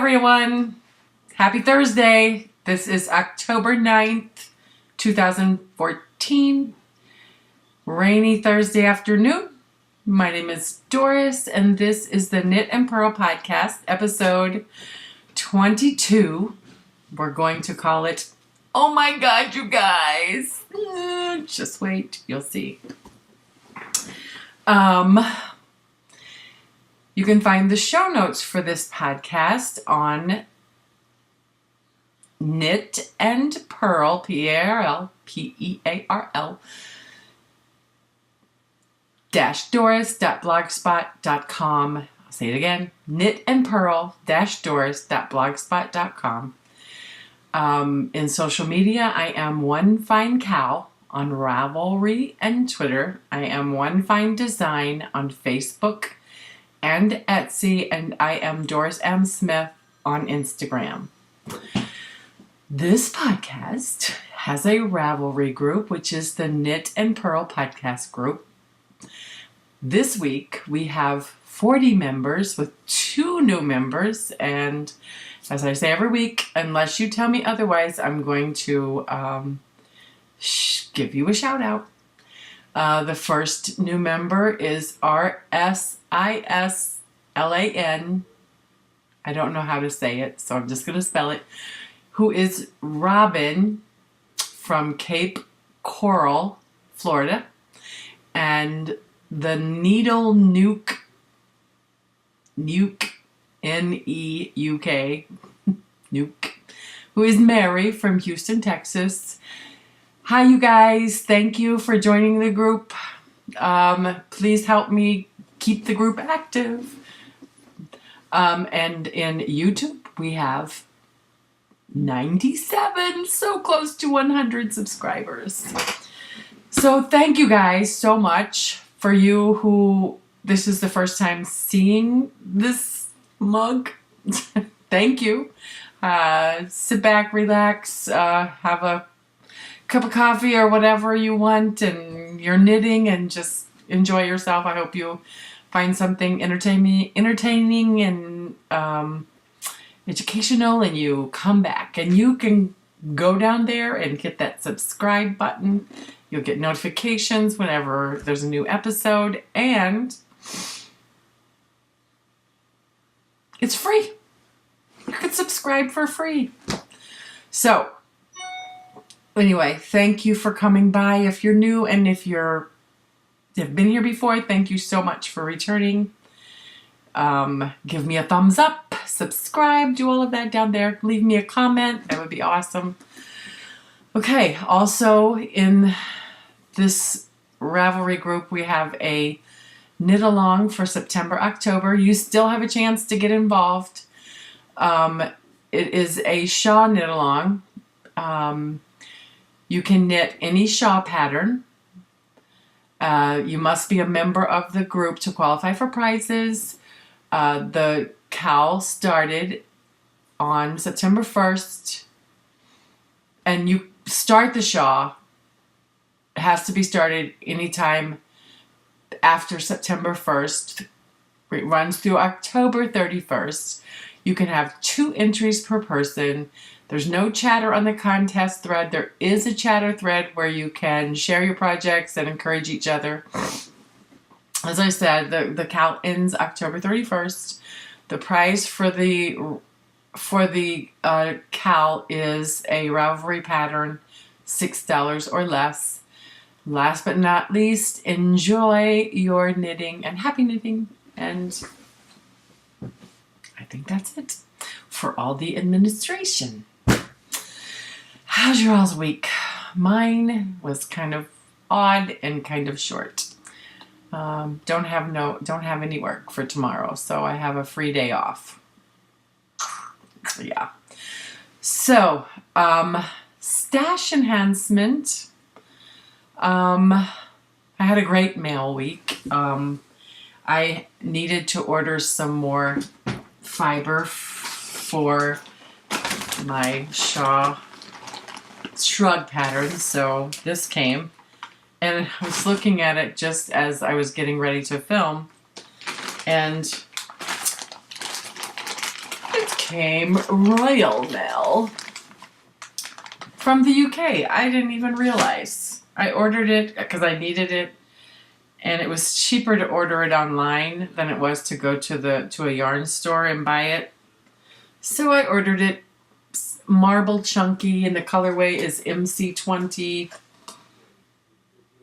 everyone. Happy Thursday. This is October 9th, 2014. Rainy Thursday afternoon. My name is Doris, and this is the Knit and Purl Podcast, episode 22. We're going to call it, oh my God, you guys. Just wait, you'll see. You can find the show notes for this podcast on Knit and Purl, P-A-R-L, P-E-A-R-L, -doris.blogspot.com. I'll say it again, knitandpurl-doris.blogspot.com. In social media, I am One Fine Cow on Ravelry and Twitter. I am One Fine Design on Facebook and Etsy, and I am Doris M. Smith on Instagram. This podcast has a Ravelry group, which is the Knit and Purl Podcast group. This week, we have 40 members with 2 new members, and as I say every week, unless you tell me otherwise, I'm going to give you a shout out. The first new member is R-S-I-S-L-A-N. I don't know how to say it, so I'm just going to spell it. Who is Robin from Cape Coral, Florida. And the Needle Nuke, N-E-U-K, Nuke, who is Mary from Houston, Texas. Hi, you guys. Thank you for joining the group. Please help me keep the group active. And in YouTube, we have 97, so close to 100 subscribers. So thank you guys so much. For you who this is the first time seeing this mug, thank you. Sit back, relax, have a cup of coffee or whatever you want, and you're knitting and just enjoy yourself. I hope you find something entertaining and educational, and you come back. And you can go down there and hit that subscribe button. You'll get notifications whenever there's a new episode, and it's free. You can subscribe for free. So, anyway, thank you for coming by if you're new, and if you've been here before, thank you so much for returning. Give me a thumbs up, subscribe, do all of that down there. Leave me a comment. That would be awesome. Okay, also in this Ravelry group, we have a knit along for September, October. You still have a chance to get involved. It is a shawl knit along. You can knit any shawl pattern. You must be a member of the group to qualify for prizes. The cowl started on September 1st, and you start the shawl. It has to be started anytime after September 1st. It runs through October 31st. You can have 2 entries per person. There's no chatter on the contest thread. There is a chatter thread where you can share your projects and encourage each other. As I said, the cowl ends October 31st. The prize for the cowl is a Ravelry pattern, $6 or less. Last but not least, enjoy your knitting and happy knitting. And I think that's it for all the administration. How's your all's week? Mine was kind of odd and kind of short. Don't have any work for tomorrow, so I have a free day off. Yeah. So, stash enhancement. I had a great mail week. I needed to order some more fiber for my shrug pattern, so this came. And I was looking at it just as I was getting ready to film, and it's came royal mail from the UK. I didn't even realize. I ordered it because I needed it, and it was cheaper to order it online than it was to go to a yarn store and buy it. So I ordered it marble chunky, and the colorway is MC20.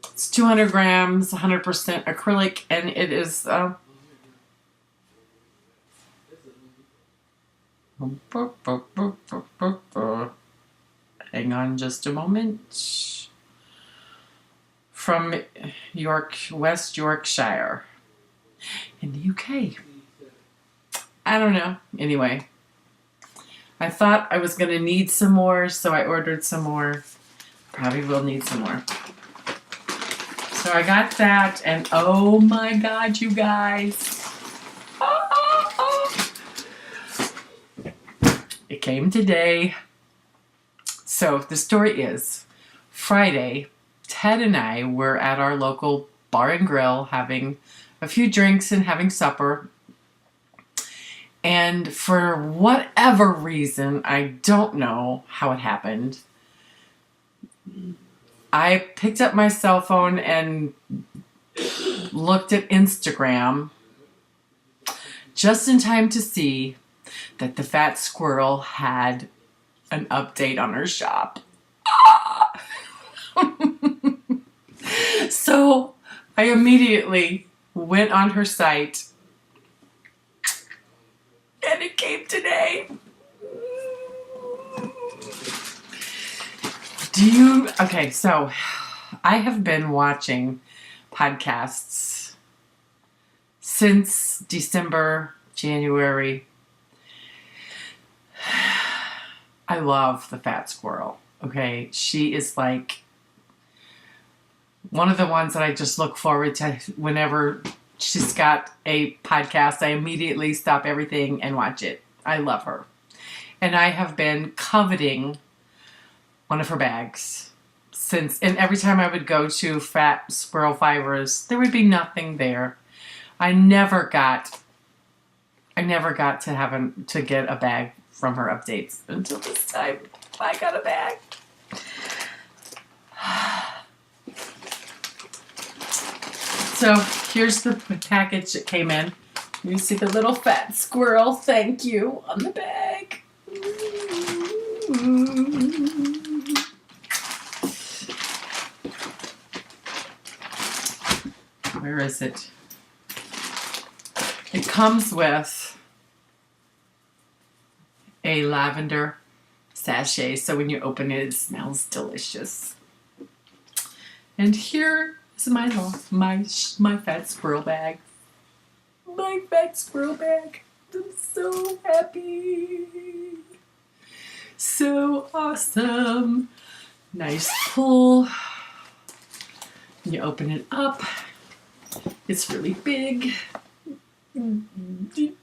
It's 200 grams, 100% acrylic, and it is hang on just a moment. From West Yorkshire in the UK. I don't know. Anyway, I thought I was going to need some more, so I ordered some more. Probably will need some more. So I got that, and oh my God, you guys. It came today. So the story is, Friday, Ted and I were at our local bar and grill having a few drinks and having supper. And for whatever reason, I don't know how it happened, I picked up my cell phone and looked at Instagram just in time to see that the fat squirrel had an update on her shop. So I immediately went on her site, and it came today. Okay, so I have been watching podcasts since December, January. I love the fat squirrel. Okay, she is like one of the ones that I just look forward to whenever she's got a podcast. I immediately stop everything and watch it. I love her. And I have been coveting one of her bags and every time I would go to Fat Squirrel Fibers, there would be nothing there. I never got to get a bag from her updates until this time. I got a bag. So here's the package that came in. You see the little fat squirrel thank you on the bag. Where is it? It comes with a lavender sachet, so when you open it, it smells delicious. And here is my fat squirrel bag. My fat squirrel bag. I'm so happy. So awesome. Nice pull. You open it up. It's really big. Pretty.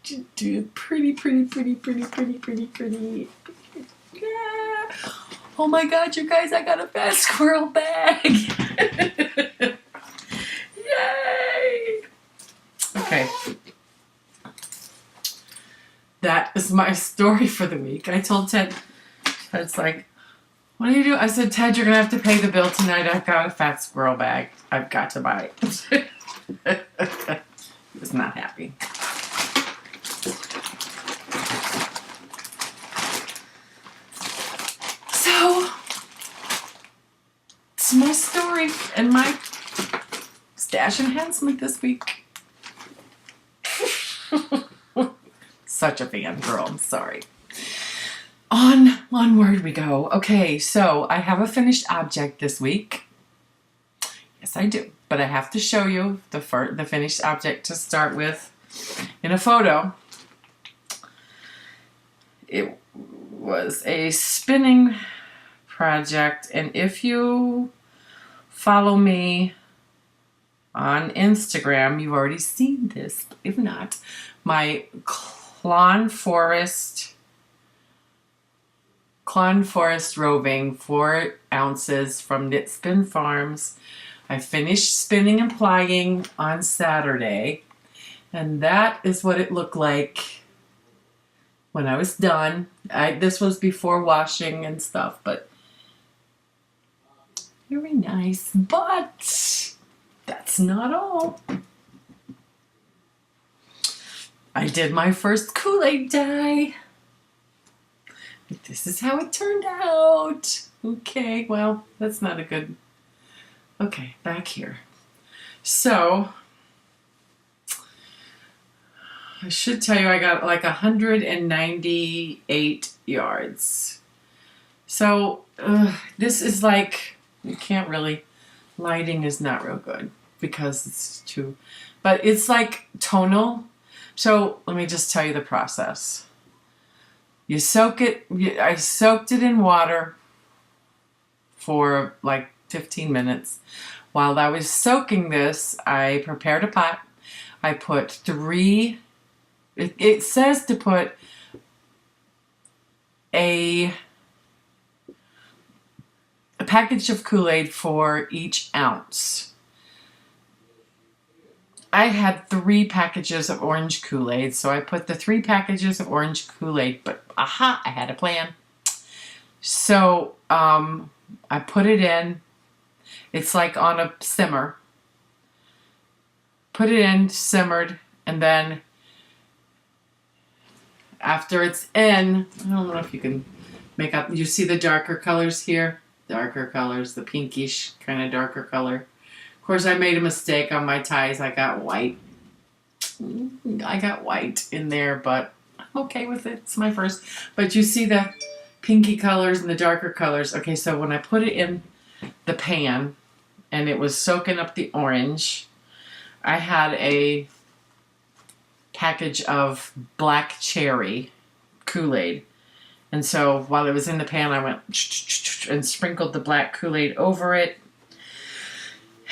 Yeah. Oh my God, you guys, I got a fat squirrel bag. Yay. Okay. That is my story for the week. I told Ted, Ted's like, what are you doing? I said, Ted, you're going to have to pay the bill tonight. I've got a fat squirrel bag. I've got to buy it. He was not happy. So, it's my story and my stash enhancement this week. Such a fangirl, I'm sorry. Onward we go. Okay, so I have a finished object this week. Yes, I do. But I have to show you the finished object to start with in a photo. It was a spinning project, and if you follow me on Instagram, you've already seen this. If not, my Clon Forest roving, 4 ounces from Knit Spin Farms. I finished spinning and plying on Saturday, and that is what it looked like when I was done. This was before washing and stuff, but very nice. But that's not all. I did my first Kool-Aid dye. This is how it turned out. Okay, well, that's not a good... Okay, back here. So, I should tell you I got like 198 yards. So, this is like, you can't really, lighting is not real good because it's too, but it's like tonal. So, let me just tell you the process. You soak it, I soaked it in water for like 15 minutes. While I was soaking this, I prepared a pot. I put it says to put a package of Kool-Aid for each ounce. I had 3 packages of orange Kool-Aid, so I put the 3 packages of orange Kool-Aid, but I had a plan. So I put it in. It's like on a simmer. Put it in, simmered, and then after it's in, I don't know if you can make out, you see the darker colors here? Darker colors, the pinkish kind of darker color. Of course, I made a mistake on my ties. I got white. I got white in there, but I'm okay with it. It's my first. But you see the pinky colors and the darker colors. Okay, so when I put it in the pan and it was soaking up the orange, I had a package of black cherry Kool-Aid. And so while it was in the pan, I went and sprinkled the black Kool-Aid over it.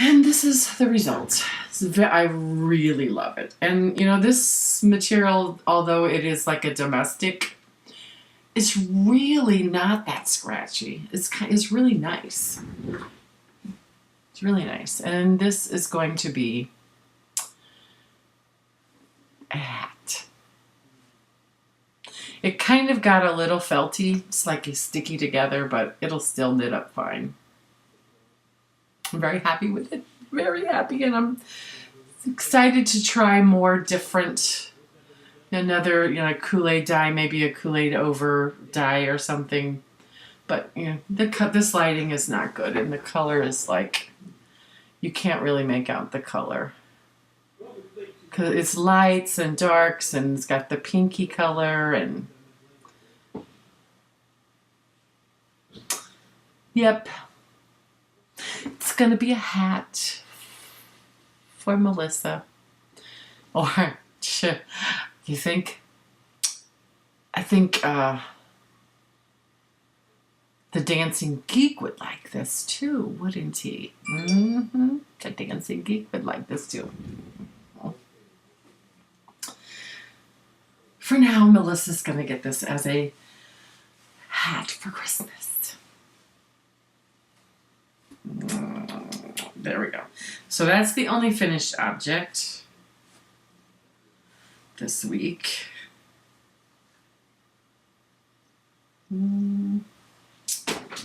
And this is the result. I really love it. And, you know, this material, although it is like a domestic, it's really not that scratchy. It's really nice. It's really nice. And this is going to be a hat. It kind of got a little felty. It's like it's sticky together, but it'll still knit up fine. I'm very happy with it. Very happy, and I'm excited to try more different, another, you know, Kool-Aid dye, maybe a Kool-Aid over dye or something. But, you know, this lighting is not good, and the color is like, you can't really make out the color. Because it's lights and darks, and it's got the pinky color, and yep. It's going to be a hat for Melissa. Or, you think, I think the Dancing Geek would like this too, wouldn't he? Mm-hmm. The Dancing Geek would like this too. For now, Melissa's going to get this as a hat for Christmas. There we go. So that's the only finished object this week.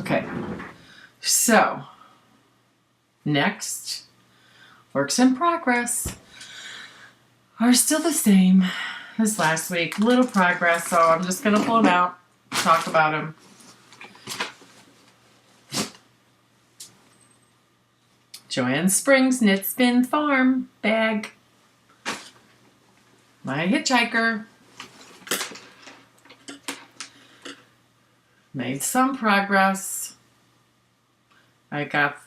Okay. So, next, works in progress are still the same as last week. Little progress, so I'm just going to pull them out, talk about them. Joanne Springs Knit Spin Farm bag. My hitchhiker. Made some progress. I got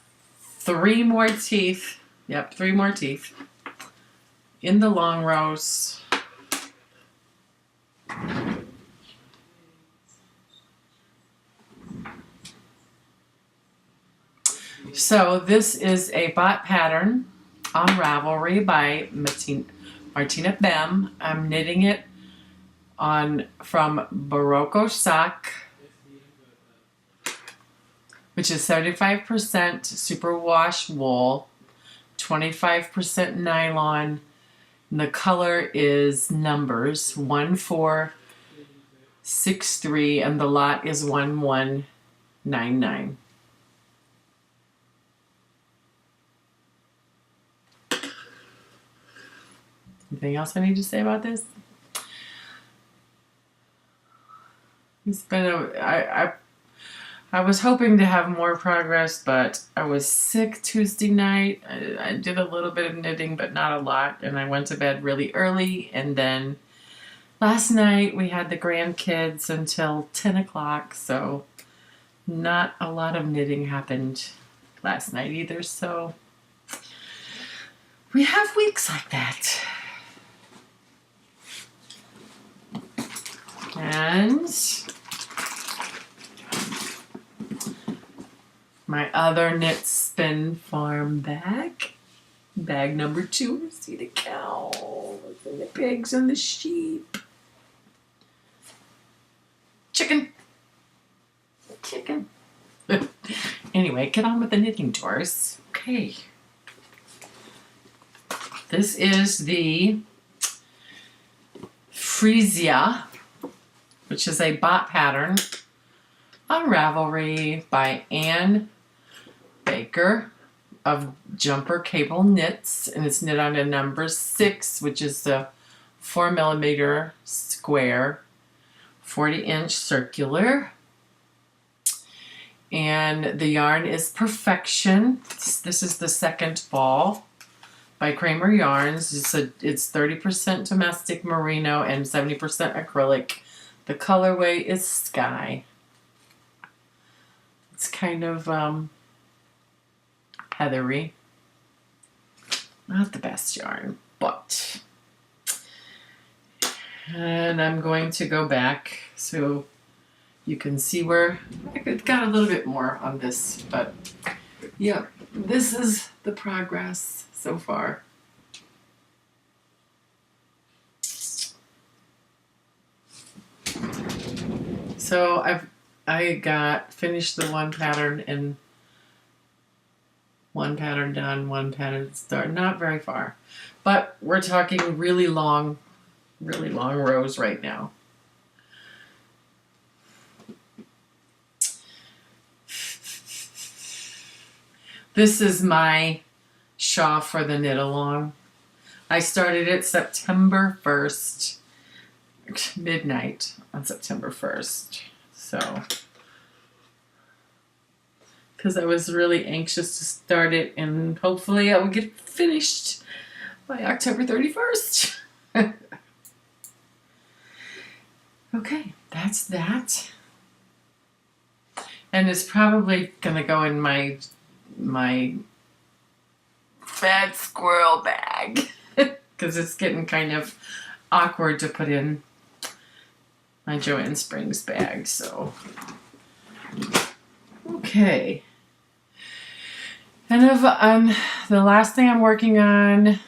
3 more teeth. Yep, 3 more teeth in the long rows. So this is a bot pattern on Ravelry by Martina Bem. I'm knitting it from Barocco Sock, which is 75% superwash wool, 25% nylon. And the color is numbers 1, 4, 63, and the lot is 1199. Anything else I need to say about this? It's been I was hoping to have more progress, but I was sick Tuesday night. I did a little bit of knitting, but not a lot, and I went to bed really early, and then last night we had the grandkids until 10 o'clock, so not a lot of knitting happened last night either, so we have weeks like that. And my other Knit Spin Farm bag number 2. See the cows and the pigs and the sheep. Chicken. Anyway, get on with the knitting tours. Okay. This is the Frisia, which is a bot pattern on Ravelry by Ann Baker of Jumper Cable Knits, and it's knit on a number 6, which is the 4mm square, 40-inch circular, and the yarn is Perfection. This is the second ball by Kramer Yarns. It's 30% domestic merino and 70% acrylic. The colorway is Sky. It's kind of heathery. Not the best yarn, but. And I'm going to go back so you can see where I got a little bit more on this, but yeah, this is the progress so far. So I finished the one pattern and one pattern done, one pattern start. Not very far, but we're talking really long rows right now. This is my shawl for the knit along. I started it September 1st, midnight on September 1st. So, because I was really anxious to start it, and hopefully I will get it finished by October 31st. Okay, that's that. And it's probably gonna go in my fat squirrel bag because it's getting kind of awkward to put in my Joanne Springs bag. So okay, and the last thing I'm working on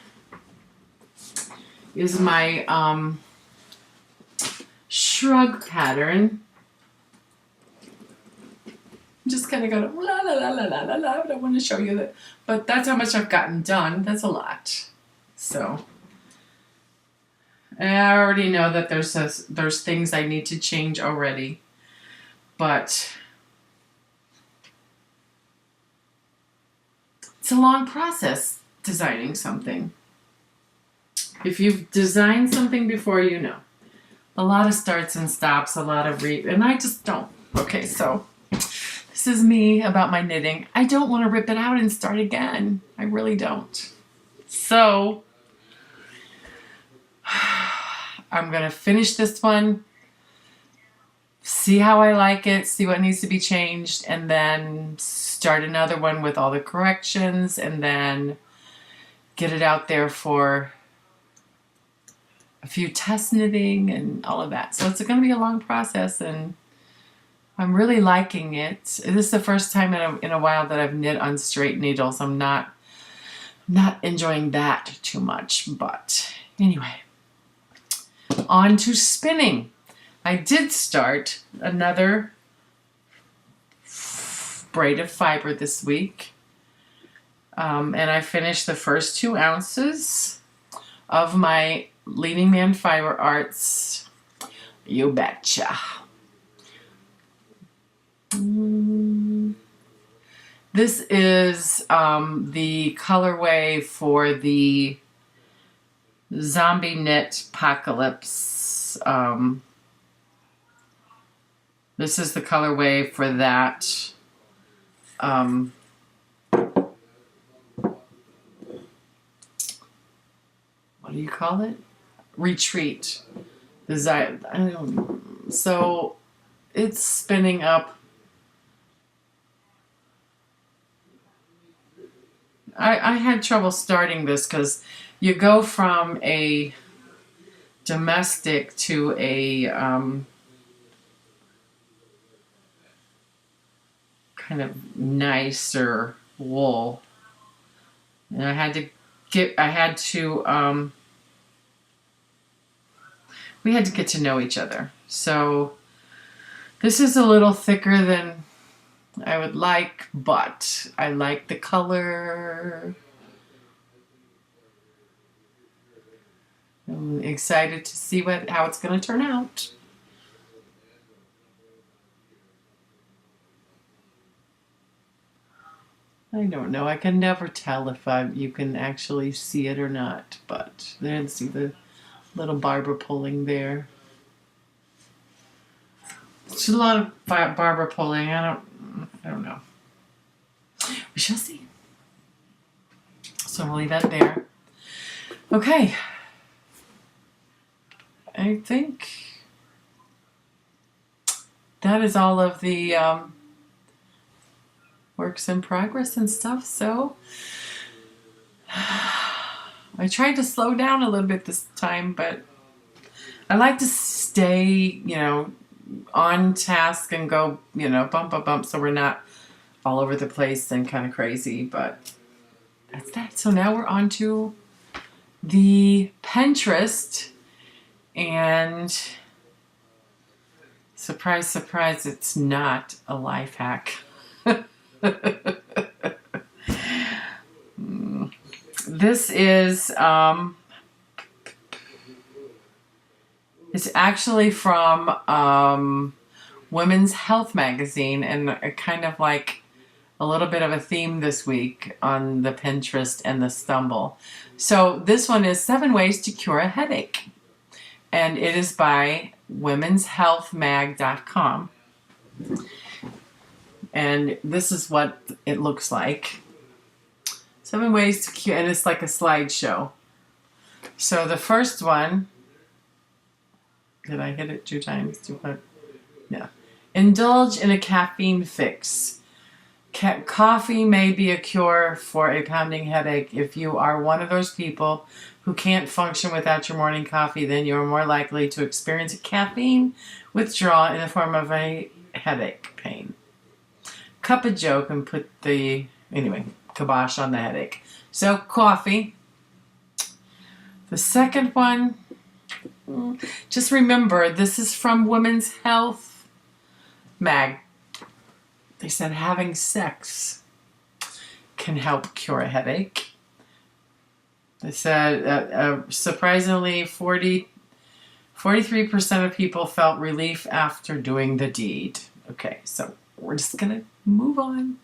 is my shrug pattern. Just kind of go la la la la la la la. I don't want to show you that, but that's how much I've gotten done. That's a lot. So, and I already know that there's things I need to change already, but it's a long process designing something. If you've designed something before, you know, a lot of starts and stops, a lot of and I just don't. Okay, so. This is me about my knitting. I don't want to rip it out and start again. I really don't. So, I'm going to finish this one, see how I like it, see what needs to be changed, and then start another one with all the corrections, and then get it out there for a few test knitting and all of that. So it's going to be a long process, and I'm really liking it. This is the first time in a while that I've knit on straight needles. I'm not enjoying that too much, but anyway. On to spinning. I did start another braid of fiber this week, and I finished the first 2 ounces of my Leading Man Fiber Arts You betcha. This is the colorway for the Zombie Knit Apocalypse. This is the colorway for that. What do you call it? Retreat. So it's spinning up. I had trouble starting this because you go from a domestic to a kind of nicer wool, and I had to we had to get to know each other. So this is a little thicker than I would like, but I like the color. I'm excited to see how it's going to turn out. I don't know. I can never tell if you can actually see it or not, but then see the little barber pulling there. It's a lot of barber pulling. I don't know. We shall see. So we'll leave that there. Okay. I think that is all of the works in progress and stuff. So I tried to slow down a little bit this time, but I like to stay, on task and go, bump, so we're not all over the place and kind of crazy, but that's that. So now we're on to the Pinterest, and surprise, surprise, it's not a life hack. This is it's actually from Women's Health magazine, and kind of like a little bit of a theme this week on the Pinterest and the stumble. So this one is 7 Ways to Cure a Headache, and it is by womenshealthmag.com. And this is what it looks like. 7 ways to cure, and it's like a slideshow. So the first one, did I hit it 2 times? Yeah. Indulge in a caffeine fix. Coffee may be a cure for a pounding headache. If you are one of those people who can't function without your morning coffee, then you're more likely to experience a caffeine withdrawal in the form of a headache pain. Cup a joke and put the, kibosh on the headache. So coffee. The second one, just remember, this is from Women's Health Mag. They said having sex can help cure a headache. They said surprisingly 43% of people felt relief after doing the deed. Okay, so we're just going to move on.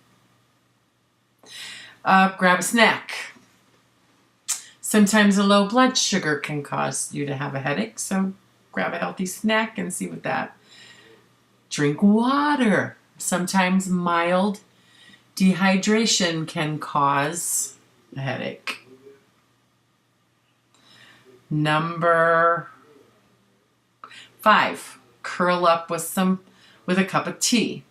Grab a snack. Sometimes a low blood sugar can cause you to have a headache, so grab a healthy snack and see what that. Drink water. Sometimes mild dehydration can cause a headache. Number 5, curl up with a cup of tea.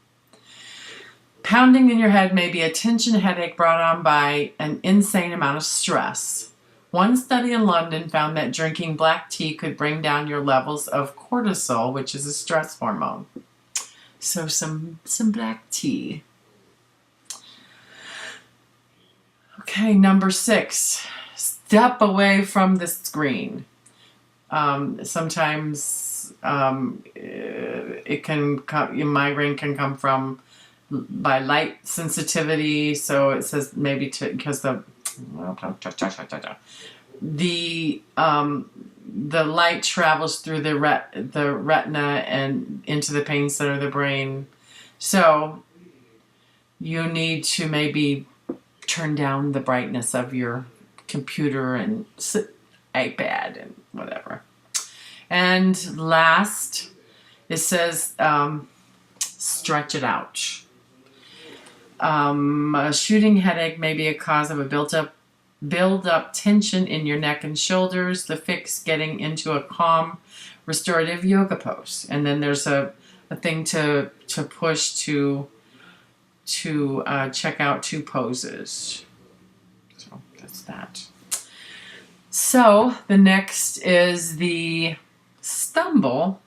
Pounding in your head may be a tension headache brought on by an insane amount of stress. One study in London found that drinking black tea could bring down your levels of cortisol, which is a stress hormone. So some black tea. Okay, number 6, step away from the screen. Sometimes it can come, migraine can come from by light sensitivity. So it says maybe because the the light travels through the retina and into the pain center of the brain. So you need to maybe turn down the brightness of your computer and iPad and whatever. And last, it says stretch it out. A shooting headache may be a cause of a build up tension in your neck and shoulders. The fix, getting into a calm, restorative yoga pose. And then there's a thing to push to check out 2 poses. So that's that. So the next is the stumble.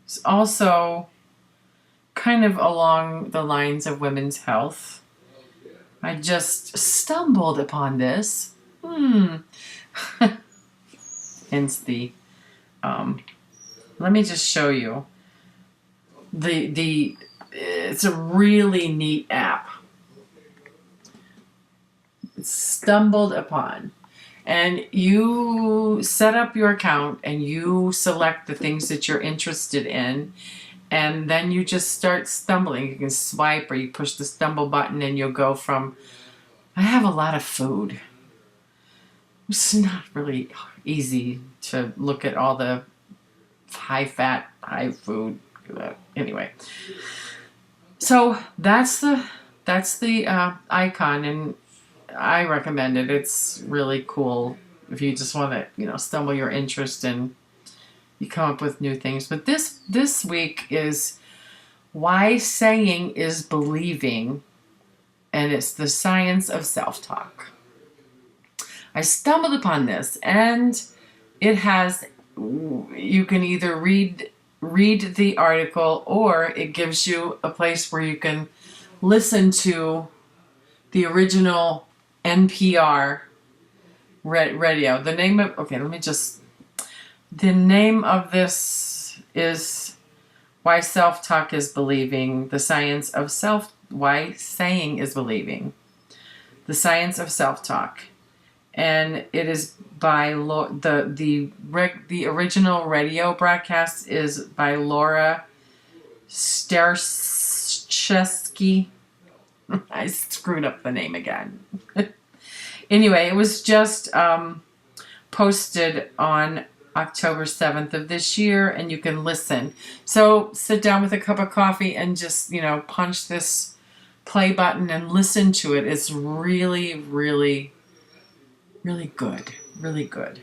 It's also kind of along the lines of women's health. I just stumbled upon this. Hence the, let me just show you. It's a really neat app. It's stumbled upon. And you set up your account and you select the things that you're interested in. And then you just start stumbling. You can swipe or you push the stumble button and you'll go from, I have a lot of food. It's not really easy to look at all the high fat, high food. Anyway. So that's the icon, and I recommend it. It's really cool if you just want to, stumble your interest and you come up with new things. But this week is Why Saying is Believing, and it's the science of self-talk. I stumbled upon this, and it has, you can either read the article, or it gives you a place where you can listen to the original NPR radio. The name of this is Why Self-Talk is Believing, the science of why saying is believing, the science of self-talk. And it is by the original radio broadcast is by Laura Starczewski. I screwed up the name again. Anyway, it was just posted on October 7th of this year, and you can listen. So sit down with a cup of coffee and just, punch this play button and listen to it. It's really, really, really good. Really good.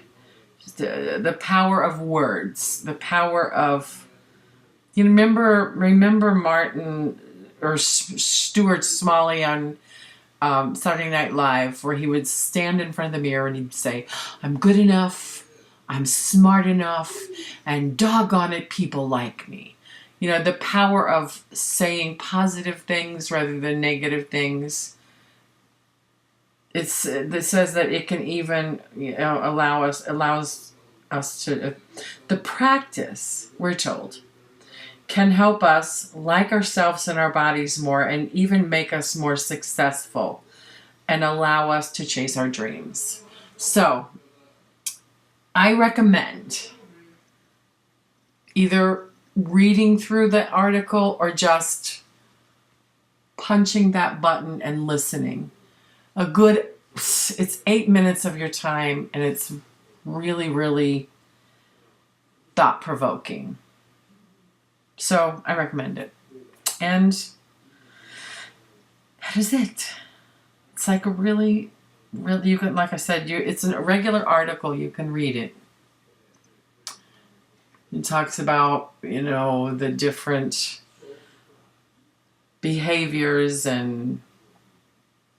The power of words. The power of... You remember Martin or Stuart Smalley on Saturday Night Live, where he would stand in front of the mirror and he'd say, I'm good enough, I'm smart enough, and doggone it, people like me. The power of saying positive things rather than negative things. It says that it can even allows us to, the practice, we're told, can help us like ourselves and our bodies more, and even make us more successful and allow us to chase our dreams. So I recommend either reading through the article or just punching that button and listening. It's 8 minutes of your time, and it's really, really thought-provoking. So I recommend it. And that is it. It's like a really, you can, like I said, it's a regular article. You can read it. It talks about, the different behaviors, and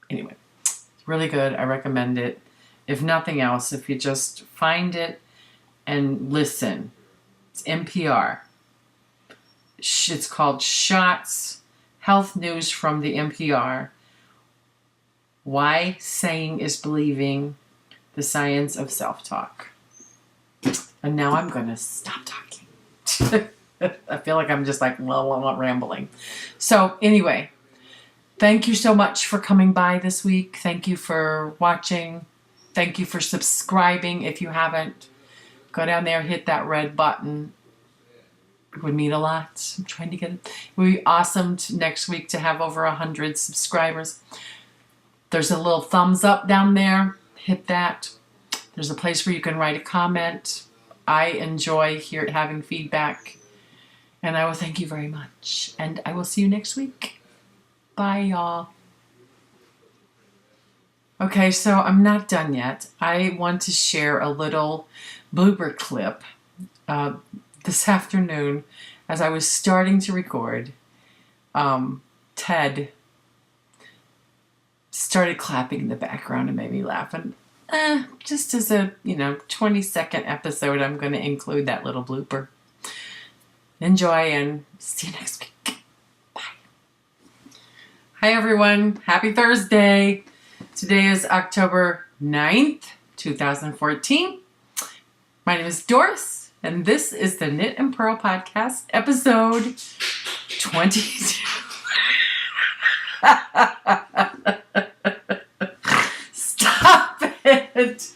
anyway, it's really good. I recommend it. If nothing else, if you just find it and listen. It's NPR. It's called Shots, Health News from the NPR. Why Saying is Believing, the Science of Self-Talk. And now I'm going to stop talking. I feel like I'm just rambling. So anyway, Thank you so much for coming by this week. Thank you for watching. Thank you for subscribing. If you haven't, go down there, hit that red button. It would mean a lot. I'm trying to get it. It would be awesome next week to have over 100 subscribers. There's a little thumbs up down there. Hit that. There's a place where you can write a comment. I enjoy having feedback. And I will thank you very much. And I will see you next week. Bye, y'all. Okay, so I'm not done yet. I want to share a little blooper clip this afternoon as I was starting to record. Ted started clapping in the background and made me laugh. And just as a 20-second episode, I'm going to include that little blooper. Enjoy and see you next week. Bye. Hi everyone. Happy Thursday. Today is October 9th, 2014. My name is Doris, and this is the Knit and Purl Podcast, episode 22. Stop it.